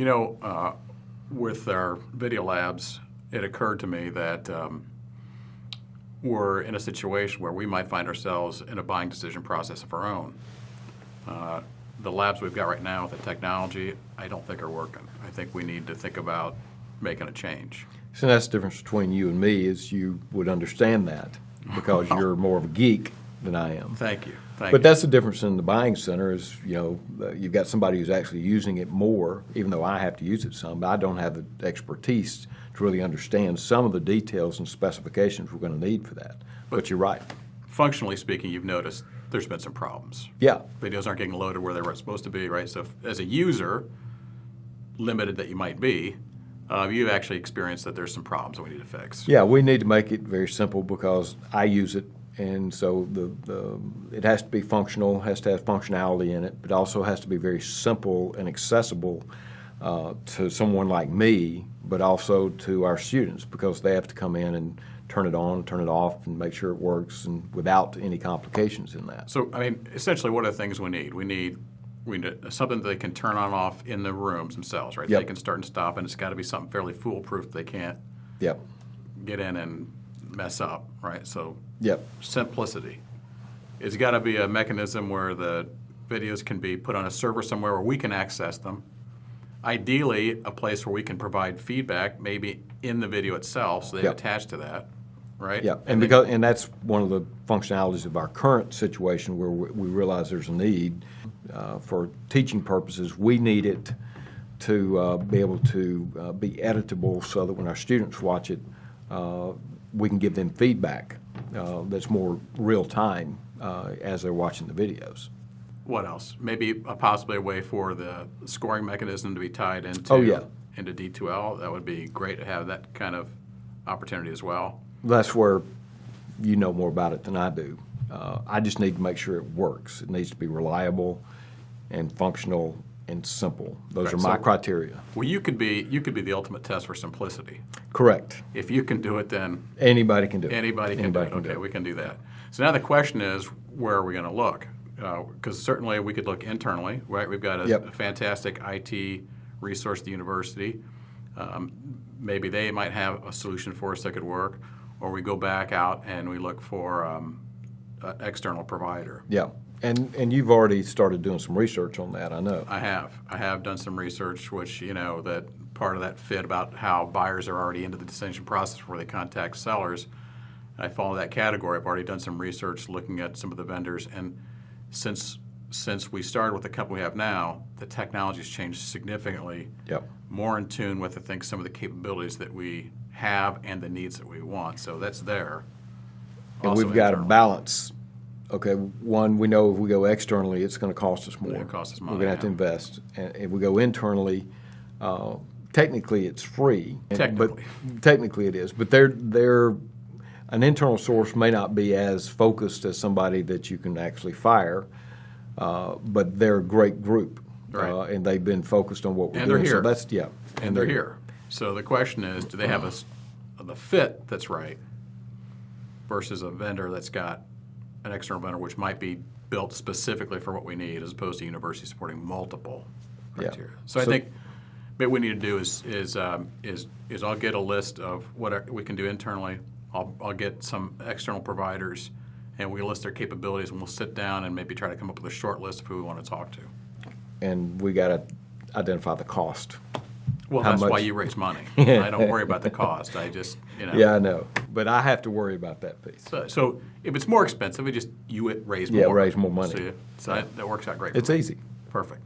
You know, with our video labs, it occurred to me that we're in a situation where we might find ourselves in a buying decision process of our own. The labs we've got right now with the technology, I don't think are working. I think we need to think about making a change. So that's the difference between you and me, is you would understand that because you're more of a geek than I am. Thank you. But that's the difference in the buying center is, you know, you've got somebody who's actually using it more, even though I have to use it some, but I don't have the expertise to really understand some of the details and specifications we're going to need for that. But you're right. Functionally speaking, you've noticed there's been some problems. Yeah. Videos aren't getting loaded where they were supposed to be, right? So as a user, limited that you might be, you've actually experienced that there's some problems that we need to fix. Yeah, we need to make it very simple because I use it, and so it has to be functional, has to have functionality in it, but also has to be very simple and accessible to someone like me, but also to our students, because they have to come in and turn it on, turn it off, and make sure it works, and without any complications in that. So, I mean, essentially, what are the things we need? We need something that they can turn on and off in the rooms themselves, right? Yep. They can start and stop, and it's got to be something fairly foolproof. They can't Yep. get in and mess up, right? So, Yep. simplicity. It's got to be a mechanism where the videos can be put on a server somewhere where we can access them. Ideally, a place where we can provide feedback, maybe in the video itself, so they Yep. attach to that, right? Yeah, and that's one of the functionalities of our current situation where we realize there's a need for teaching purposes. We need it to be able to be editable so that when our students watch it, we can give them feedback that's more real time as they're watching the videos. What else? Maybe possibly a way for the scoring mechanism to be tied into, into D2L. That would be great to have that kind of opportunity as well. That's where you know more about it than I do. I just need to make sure it works. It needs to be reliable and functional and simple. Those are my criteria. Well, you could be the ultimate test for simplicity. Correct. If you can do it, then anybody can do it. Anybody can do it. Okay, we can do that. So now the question is, where are we going to look? Because certainly we could look internally, right? We've got a fantastic IT resource at the university. Maybe they might have a solution for us that could work, or we go back out and we look for an external provider. Yeah, and you've already started doing some research on that, I know. I have done some research, which, you know, that part of that fit about how buyers are already into the decision process before they contact sellers. I fall in that category. I've already done some research looking at some of the vendors, and since we started with the company we have now, the technology's changed significantly. Yep. More in tune with, I think, some of the capabilities that we have and the needs that we want. So that's there. And we've got to balance. Okay, one, we know if we go externally, it's going to cost us more. It costs us money. We're going to have to invest. And if we go internally, technically it's free. Technically. But technically it is. But an internal source may not be as focused as somebody that you can actually fire, but they're a great group. Right. And they've been focused on what we're and doing. They're here. So and they're here. So the question is, do they have the fit that's right versus a vendor that's got an external vendor which might be built specifically for what we need, as opposed to university supporting multiple criteria. So I think what we need to do is I'll get a list of what we can do internally. I'll get some external providers, and we list their capabilities, and we'll sit down and maybe try to come up with a short list of who we want to talk to. And we got to identify the cost. Well, that's why you raise money. I don't worry about the cost. I just, you know. Yeah, I know. But I have to worry about that piece. So if it's more expensive, you raise more. Yeah, raise more money. So that works out great. It's easy. Perfect.